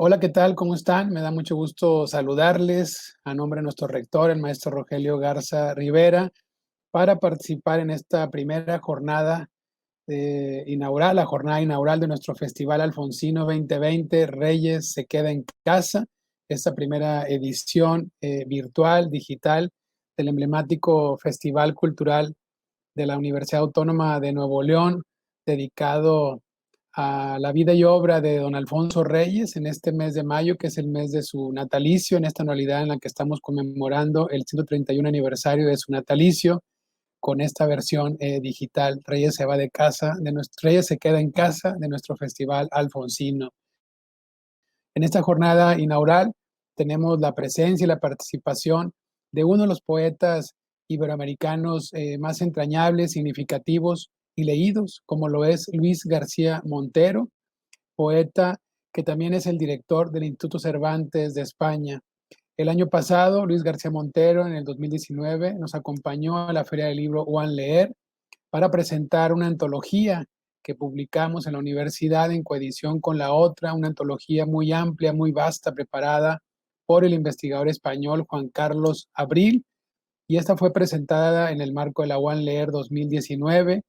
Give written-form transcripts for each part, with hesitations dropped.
Hola, ¿qué tal? ¿Cómo están? Me da mucho gusto saludarles a nombre de nuestro rector, el maestro Rogelio Garza Rivera, para participar en esta primera jornada inaugural, la jornada inaugural de nuestro Festival Alfonsino 2020, Reyes se queda en casa, esta primera edición virtual, digital, del emblemático Festival Cultural de la Universidad Autónoma de Nuevo León, dedicado a la vida y obra de don Alfonso Reyes en este mes de mayo, que es el mes de su natalicio, en esta anualidad en la que estamos conmemorando el 131 aniversario de su natalicio, con esta versión digital. Reyes se va de casa, Reyes se queda en casa de nuestro festival Alfonsino. En esta jornada inaugural tenemos la presencia y la participación de uno de los poetas iberoamericanos más entrañables, significativos y leídos, como lo es Luis García Montero, poeta que también es el director del Instituto Cervantes de España. El año pasado, Luis García Montero, en el 2019, nos acompañó a la Feria del Libro One Leer para presentar una antología que publicamos en la universidad en coedición con la otra, una antología muy amplia, muy vasta, preparada por el investigador español Juan Carlos Abril, y esta fue presentada en el marco de la One Leer 2019,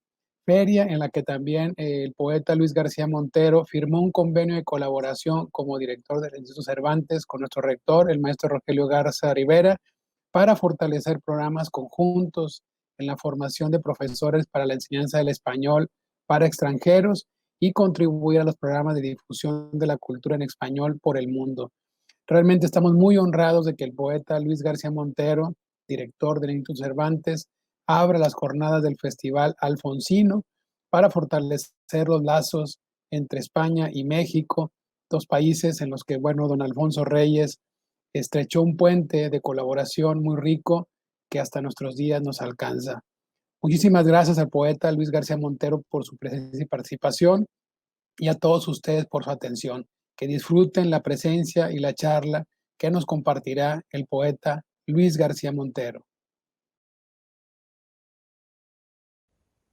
feria en la que también el poeta Luis García Montero firmó un convenio de colaboración como director del Instituto Cervantes con nuestro rector, el maestro Rogelio Garza Rivera, para fortalecer programas conjuntos en la formación de profesores para la enseñanza del español para extranjeros y contribuir a los programas de difusión de la cultura en español por el mundo. Realmente estamos muy honrados de que el poeta Luis García Montero, director del Instituto Cervantes, abra las jornadas del Festival Alfonsino para fortalecer los lazos entre España y México, dos países en los que, bueno, don Alfonso Reyes estrechó un puente de colaboración muy rico que hasta nuestros días nos alcanza. Muchísimas gracias al poeta Luis García Montero por su presencia y participación y a todos ustedes por su atención. Que disfruten la presencia y la charla que nos compartirá el poeta Luis García Montero.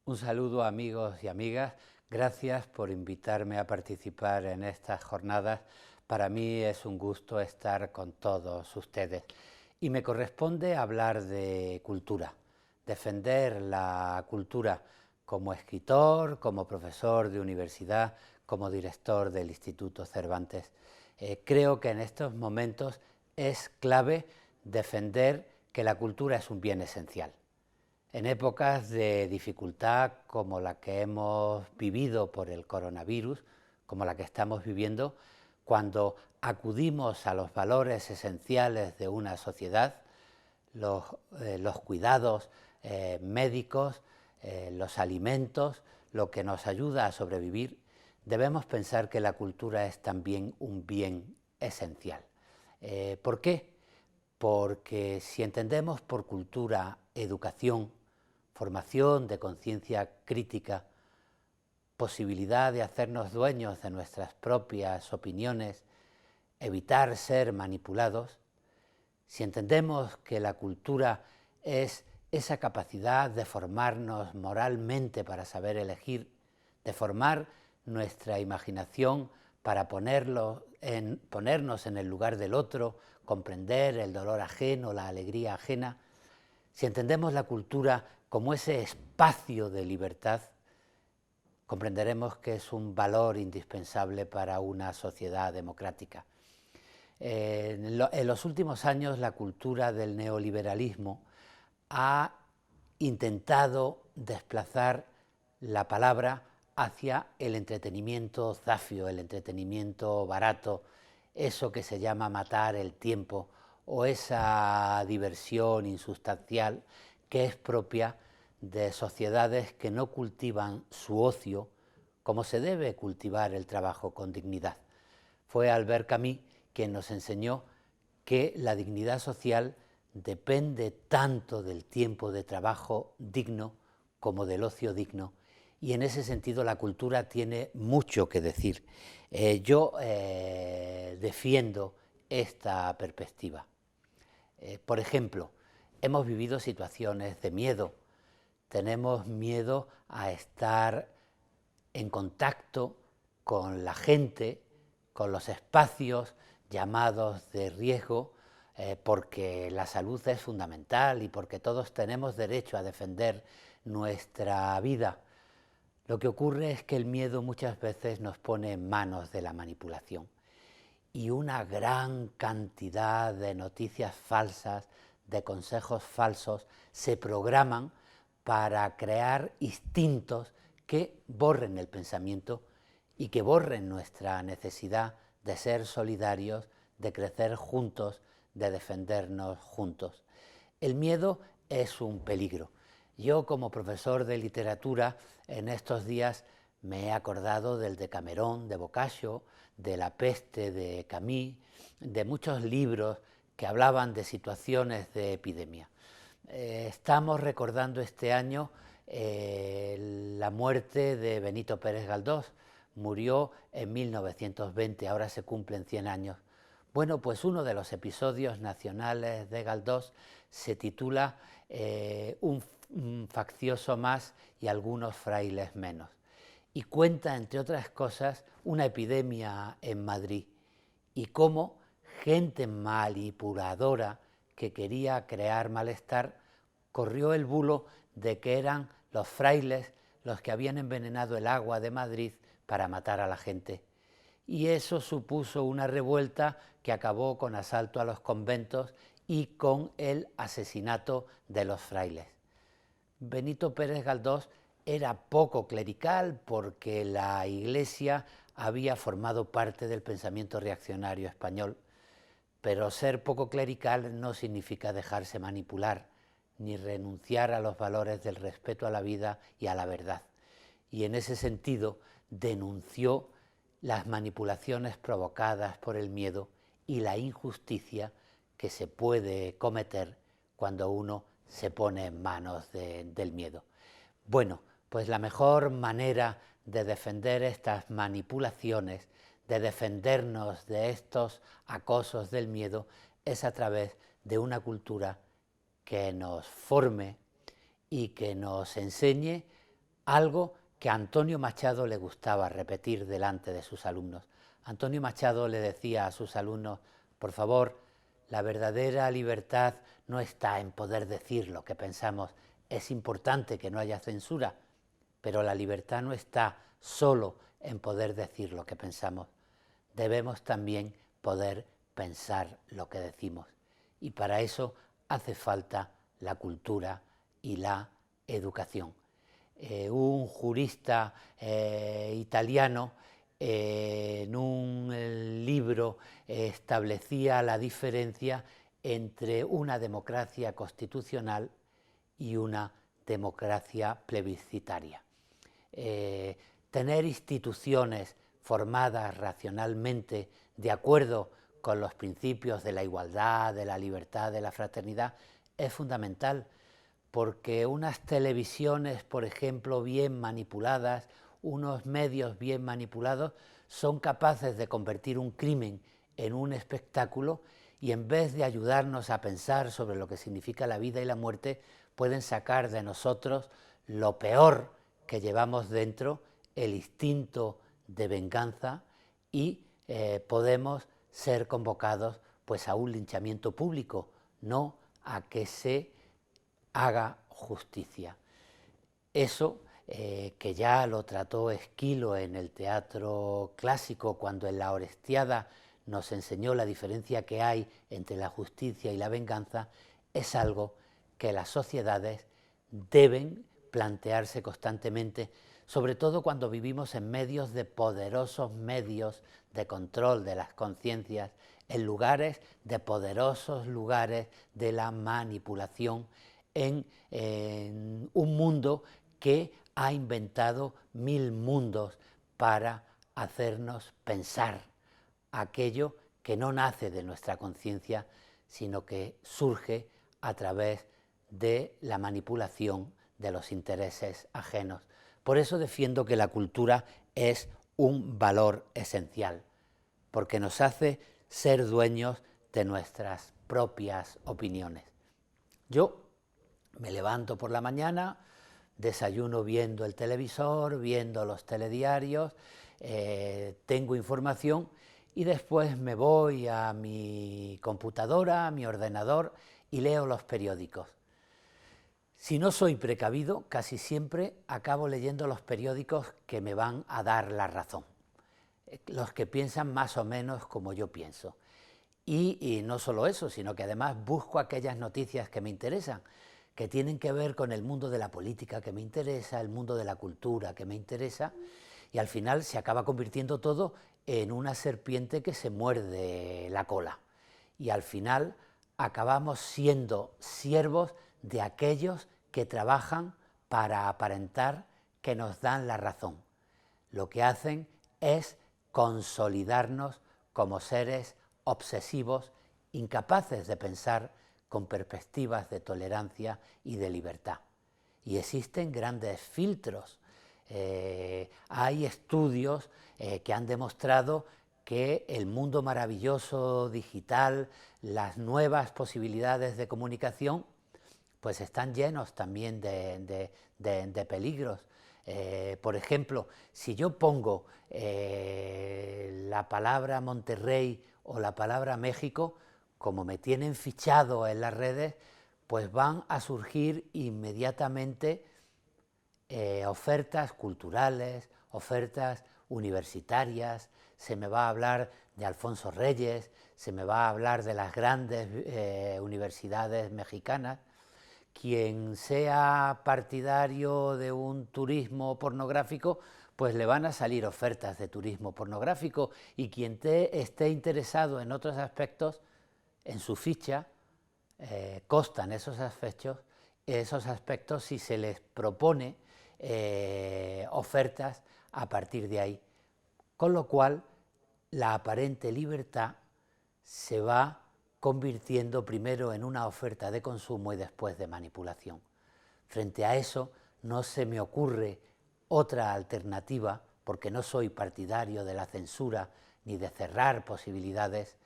Un saludo amigos y amigas, gracias por invitarme a participar en estas jornadas. Para mí es un gusto estar con todos ustedes y me corresponde hablar de cultura, defender la cultura como escritor, como profesor de universidad, como director del Instituto Cervantes. Creo que en estos momentos es clave defender que la cultura es un bien esencial. En épocas de dificultad como la que hemos vivido por el coronavirus, como la que estamos viviendo, cuando acudimos a los valores esenciales de una sociedad, los cuidados médicos, los alimentos, lo que nos ayuda a sobrevivir, debemos pensar que la cultura es también un bien esencial. ¿Por qué? Porque si entendemos por cultura educación, formación de conciencia crítica, posibilidad de hacernos dueños de nuestras propias opiniones, evitar ser manipulados, si entendemos que la cultura es esa capacidad de formarnos moralmente para saber elegir, de formar nuestra imaginación para ponernos en el lugar del otro, comprender el dolor ajeno, la alegría ajena, si entendemos la cultura como ese espacio de libertad, comprenderemos que es un valor indispensable para una sociedad democrática. En los últimos años la cultura del neoliberalismo ha intentado desplazar la palabra hacia el entretenimiento zafio, el entretenimiento barato, eso que se llama matar el tiempo o esa diversión insustancial que es propia de sociedades que no cultivan su ocio como se debe cultivar el trabajo con dignidad. Fue Albert Camus quien nos enseñó que la dignidad social depende tanto del tiempo de trabajo digno como del ocio digno, y en ese sentido la cultura tiene mucho que decir. Yo defiendo esta perspectiva. Por ejemplo, hemos vivido situaciones de miedo. Tenemos miedo a estar en contacto con la gente con los espacios llamados de riesgo, porque la salud es fundamental y porque todos tenemos derecho a defender nuestra vida. Lo que ocurre es que el miedo muchas veces nos pone en manos de la manipulación y una gran cantidad de noticias falsas, de consejos falsos, se programan para crear instintos que borren el pensamiento y que borren nuestra necesidad de ser solidarios, de crecer juntos, de defendernos juntos. El miedo es un peligro. Yo, como profesor de literatura, en estos días me he acordado del Decamerón de Boccaccio, de La peste de Camus, de muchos libros que hablaban de situaciones de epidemia. Estamos recordando este año la muerte de Benito Pérez Galdós. Murió en 1920, ahora se cumplen 100 años. Bueno, pues uno de los episodios nacionales de Galdós se titula Un faccioso más y algunos frailes menos, y cuenta, entre otras cosas, una epidemia en Madrid y cómo gente manipuladora que quería crear malestar corrió el bulo de que eran los frailes los que habían envenenado el agua de Madrid para matar a la gente. Y eso supuso una revuelta que acabó con asalto a los conventos y con el asesinato de los frailes. Benito Pérez Galdós era poco clerical porque la Iglesia había formado parte del pensamiento reaccionario español, pero ser poco clerical no significa dejarse manipular, ni renunciar a los valores del respeto a la vida y a la verdad. Y en ese sentido denunció las manipulaciones provocadas por el miedo y la injusticia que se puede cometer cuando uno se pone en manos del miedo. Bueno, pues la mejor manera de defender estas manipulaciones, de defendernos de estos acosos del miedo, es a través de una cultura que nos forme y que nos enseñe algo que a Antonio Machado le gustaba repetir delante de sus alumnos. Antonio Machado le decía a sus alumnos: por favor, la verdadera libertad no está en poder decir lo que pensamos. Es importante que no haya censura, pero la libertad no está solo en poder decir lo que pensamos. Debemos también poder pensar lo que decimos. Y para eso hace falta la cultura y la educación. Un jurista italiano en un libro establecía la diferencia entre una democracia constitucional y una democracia plebiscitaria. Tener instituciones formadas racionalmente de acuerdo con los principios de la igualdad, de la libertad, de la fraternidad, es fundamental, porque unas televisiones, por ejemplo, bien manipuladas, unos medios bien manipulados, son capaces de convertir un crimen en un espectáculo y en vez de ayudarnos a pensar sobre lo que significa la vida y la muerte, pueden sacar de nosotros lo peor que llevamos dentro, el instinto de venganza, y podemos ser convocados pues a un linchamiento público, no a que se haga justicia. Eso que ya lo trató Esquilo en el teatro clásico, cuando en la Orestiada nos enseñó la diferencia que hay entre la justicia y la venganza, es algo que las sociedades deben plantearse constantemente, sobre todo cuando vivimos en medios de poderosos medios de control de las conciencias, en lugares de poderosos lugares de la manipulación, en un mundo que ha inventado 1000 mundos para hacernos pensar aquello que no nace de nuestra conciencia, sino que surge a través de la manipulación de los intereses ajenos. Por eso defiendo que la cultura es un valor esencial, porque nos hace ser dueños de nuestras propias opiniones. Yo me levanto por la mañana, desayuno viendo el televisor, viendo los telediarios, tengo información y después me voy a mi computadora, a mi ordenador y leo los periódicos. Si no soy precavido, casi siempre acabo leyendo los periódicos que me van a dar la razón, los que piensan más o menos como yo pienso. Y no solo eso, sino que además busco aquellas noticias que me interesan, que tienen que ver con el mundo de la política que me interesa, el mundo de la cultura que me interesa, y al final se acaba convirtiendo todo en una serpiente que se muerde la cola. Y al final acabamos siendo siervos de aquellos que trabajan para aparentar que nos dan la razón. Lo que hacen es consolidarnos como seres obsesivos, incapaces de pensar con perspectivas de tolerancia y de libertad. Y existen grandes filtros. Hay estudios que han demostrado que el mundo maravilloso digital, las nuevas posibilidades de comunicación, pues están llenos también de peligros. Por ejemplo, si yo pongo la palabra Monterrey o la palabra México, como me tienen fichado en las redes, pues van a surgir inmediatamente ofertas culturales, ofertas universitarias, se me va a hablar de Alfonso Reyes, se me va a hablar de las grandes universidades mexicanas. Quien sea partidario de un turismo pornográfico, pues le van a salir ofertas de turismo pornográfico, y quien esté interesado en otros aspectos, en su ficha constan esos aspectos si se les propone ofertas a partir de ahí. Con lo cual, la aparente libertad se va convirtiendo primero en una oferta de consumo y después de manipulación. Frente a eso, no se me ocurre otra alternativa, porque no soy partidario de la censura ni de cerrar posibilidades,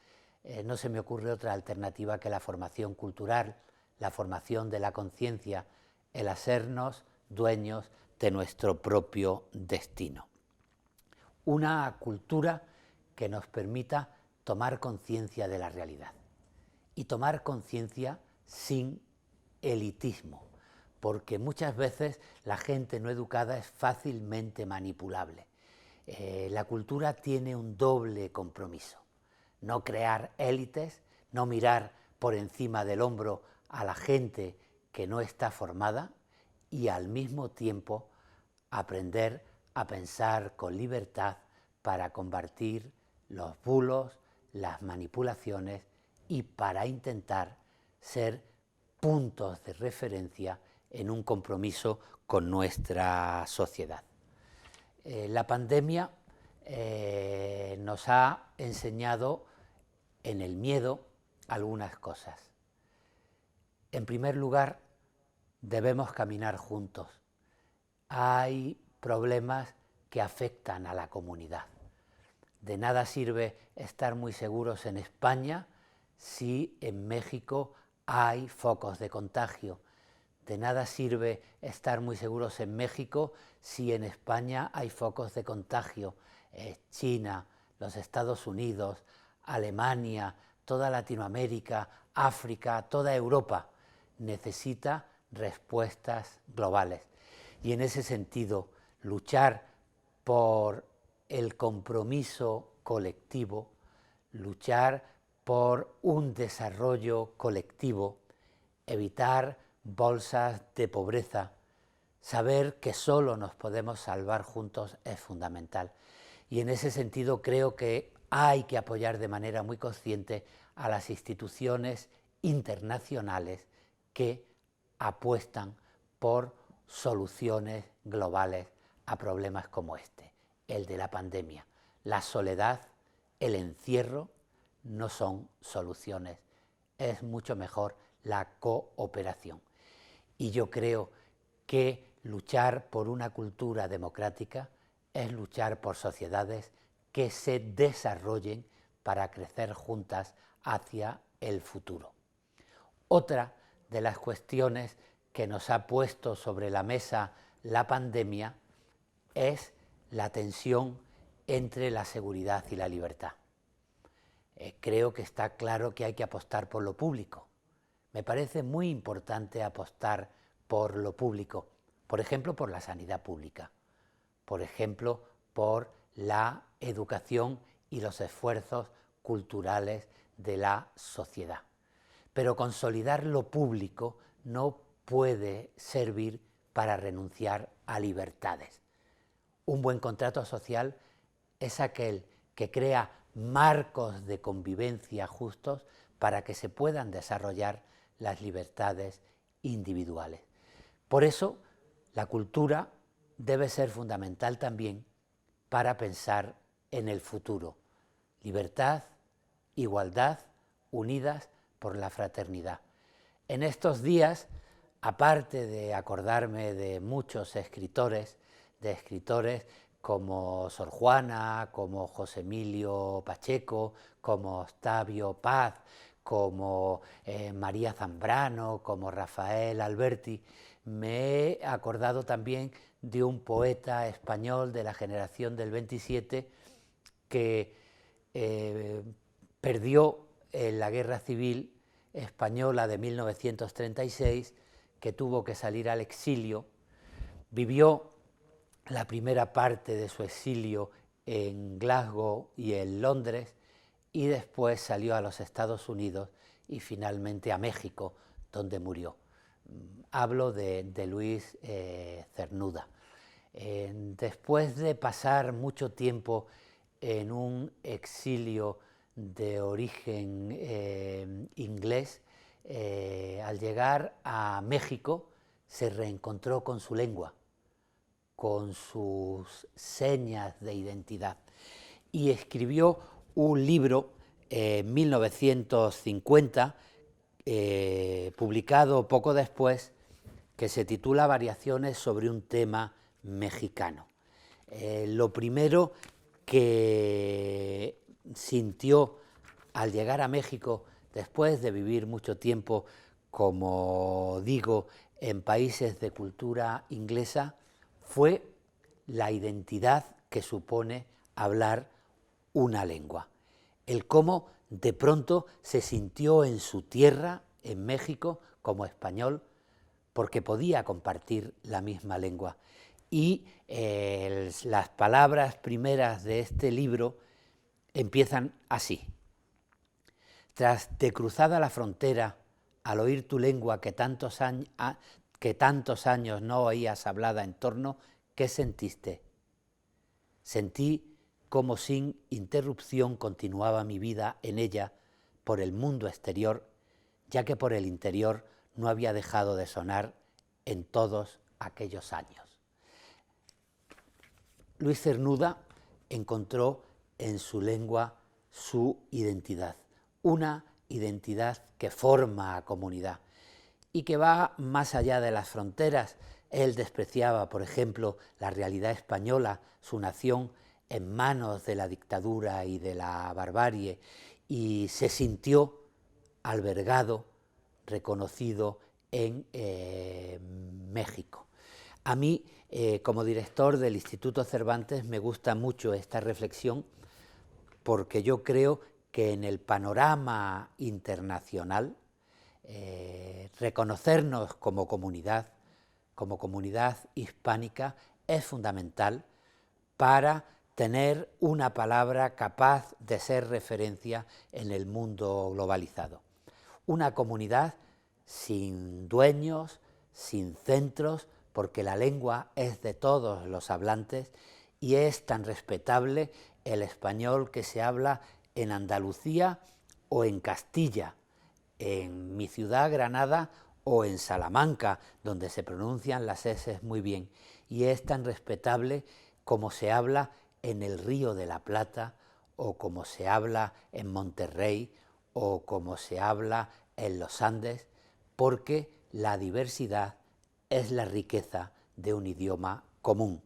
no se me ocurre otra alternativa que la formación cultural, la formación de la conciencia, el hacernos dueños de nuestro propio destino. Una cultura que nos permita tomar conciencia de la realidad y tomar conciencia sin elitismo, porque muchas veces la gente no educada es fácilmente manipulable. La cultura tiene un doble compromiso: no crear élites, no mirar por encima del hombro a la gente que no está formada, y al mismo tiempo aprender a pensar con libertad para combatir los bulos, las manipulaciones, y para intentar ser puntos de referencia en un compromiso con nuestra sociedad. La pandemia nos ha enseñado en el miedo algunas cosas. En primer lugar, debemos caminar juntos. Hay problemas que afectan a la comunidad. De nada sirve estar muy seguros en España si en México hay focos de contagio. De nada sirve estar muy seguros en México si en España hay focos de contagio. China, los Estados Unidos, Alemania, toda Latinoamérica, África, toda Europa necesita respuestas globales. Y en ese sentido, luchar por el compromiso colectivo, luchar por un desarrollo colectivo, evitar bolsas de pobreza, saber que solo nos podemos salvar juntos es fundamental. Y en ese sentido creo que hay que apoyar de manera muy consciente a las instituciones internacionales que apuestan por soluciones globales a problemas como este, el de la pandemia. La soledad, el encierro no son soluciones, es mucho mejor la cooperación. Y yo creo que luchar por una cultura democrática es luchar por sociedades que se desarrollen para crecer juntas hacia el futuro. Otra de las cuestiones que nos ha puesto sobre la mesa la pandemia es la tensión entre la seguridad y la libertad. creo que está claro que hay que apostar por lo público. Me parece muy importante apostar por lo público, por ejemplo, por la sanidad pública, por ejemplo, por la educación y los esfuerzos culturales de la sociedad. Pero consolidar lo público no puede servir para renunciar a libertades. Un buen contrato social es aquel que crea marcos de convivencia justos para que se puedan desarrollar las libertades individuales. Por eso, la cultura debe ser fundamental también para pensar en el futuro. Libertad, igualdad, unidas por la fraternidad. En estos días, aparte de acordarme de muchos escritores, como Sor Juana, como José Emilio Pacheco, como Octavio Paz, como María Zambrano, como Rafael Alberti, me he acordado también de un poeta español de la generación del 27 que perdió en la Guerra Civil Española de 1936, que tuvo que salir al exilio, vivió la primera parte de su exilio en Glasgow y en Londres, y después salió a los Estados Unidos y finalmente a México, donde murió. Hablo de Luis Cernuda. Después de pasar mucho tiempo en un exilio de origen inglés, al llegar a México se reencontró con su lengua, con sus señas de identidad, y escribió un libro en 1950, publicado poco después, que se titula Variaciones sobre un tema mexicano. Lo primero que sintió al llegar a México, después de vivir mucho tiempo, como digo, en países de cultura inglesa, fue la identidad que supone hablar una lengua. El cómo de pronto se sintió en su tierra, en México, como español, porque podía compartir la misma lengua. Y las palabras primeras de este libro empiezan así: tras de cruzada la frontera, al oír tu lengua que tantos años no oías hablada en torno, ¿qué sentiste? Sentí como sin interrupción continuaba mi vida en ella por el mundo exterior, ya que por el interior no había dejado de sonar en todos aquellos años. Luis Cernuda encontró en su lengua su identidad, una identidad que forma a comunidad y que va más allá de las fronteras. Él despreciaba, por ejemplo, la realidad española, su nación en manos de la dictadura y de la barbarie, y se sintió albergado, reconocido en México. A mí, como director del Instituto Cervantes, me gusta mucho esta reflexión, porque yo creo que en el panorama internacional, reconocernos como comunidad hispánica, es fundamental para tener una palabra capaz de ser referencia en el mundo globalizado. Una comunidad sin dueños, sin centros, porque la lengua es de todos los hablantes y es tan respetable el español que se habla en Andalucía o en Castilla, en mi ciudad, Granada, o en Salamanca, donde se pronuncian las eses muy bien, y es tan respetable como se habla en el Río de la Plata, o como se habla en Monterrey, o como se habla en los Andes, porque la diversidad es la riqueza de un idioma común.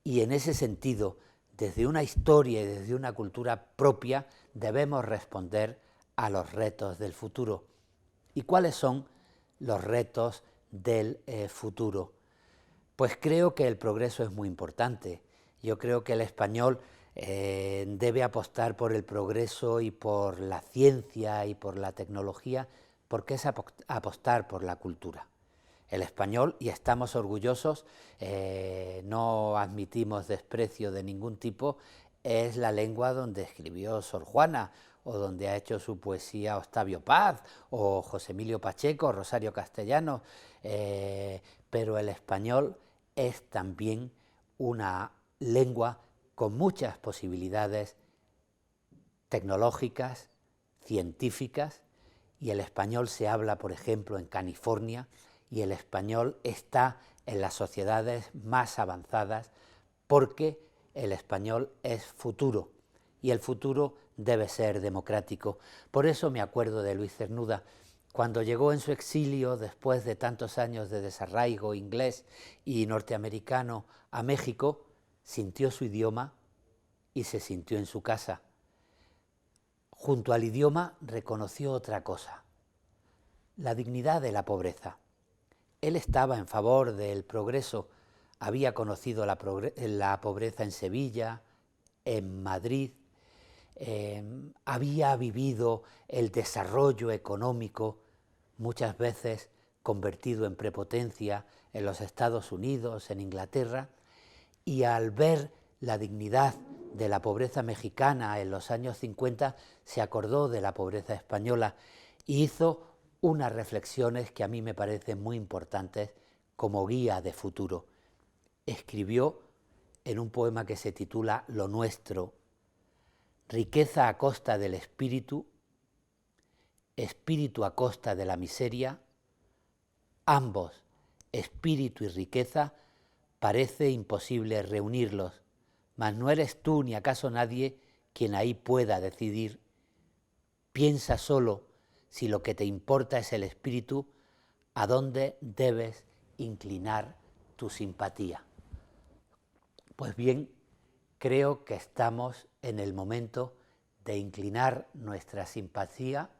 Y en ese sentido, desde una historia y desde una cultura propia, debemos responder a los retos del futuro. ¿Y cuáles son los retos del futuro? Pues creo que el progreso es muy importante. Yo creo que el español debe apostar por el progreso y por la ciencia y por la tecnología, porque es apostar por la cultura. El español, y estamos orgullosos, no admitimos desprecio de ningún tipo, es la lengua donde escribió Sor Juana, o donde ha hecho su poesía Octavio Paz, o José Emilio Pacheco, Rosario Castellanos, pero el español es también una lengua con muchas posibilidades tecnológicas, científicas, y el español se habla, por ejemplo, en California, y el español está en las sociedades más avanzadas porque el español es futuro y el futuro debe ser democrático. Por eso me acuerdo de Luis Cernuda, cuando llegó en su exilio después de tantos años de desarraigo inglés y norteamericano a México, sintió su idioma y se sintió en su casa. Junto al idioma reconoció otra cosa, la dignidad de la pobreza. Él estaba en favor del progreso, había conocido la pobreza en Sevilla, en Madrid, había vivido el desarrollo económico, muchas veces convertido en prepotencia en los Estados Unidos, en Inglaterra, y al ver la dignidad de la pobreza mexicana en los años 50, se acordó de la pobreza española y hizo unas reflexiones que a mí me parecen muy importantes como guía de futuro. Escribió en un poema que se titula Lo nuestro: riqueza a costa del espíritu, espíritu a costa de la miseria, ambos, espíritu y riqueza, parece imposible reunirlos, mas no eres tú ni acaso nadie quien ahí pueda decidir. Piensa solo, si lo que te importa es el espíritu, a dónde debes inclinar tu simpatía. Pues bien, creo que estamos en el momento de inclinar nuestra simpatía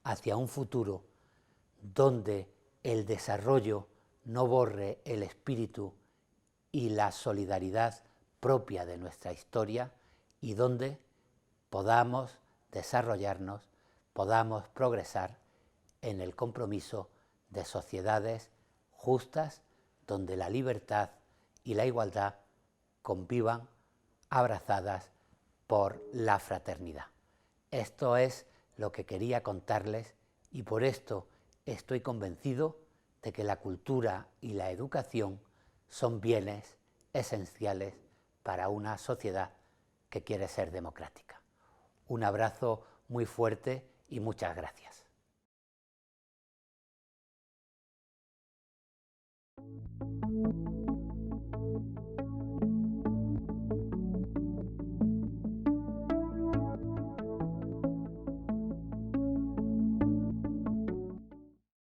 hacia un futuro donde el desarrollo no borre el espíritu y la solidaridad propia de nuestra historia y donde podamos desarrollarnos, podamos progresar en el compromiso de sociedades justas donde la libertad y la igualdad convivan abrazadas por la fraternidad. Esto es lo que quería contarles y por esto estoy convencido de que la cultura y la educación son bienes esenciales para una sociedad que quiere ser democrática. Un abrazo muy fuerte y muchas gracias.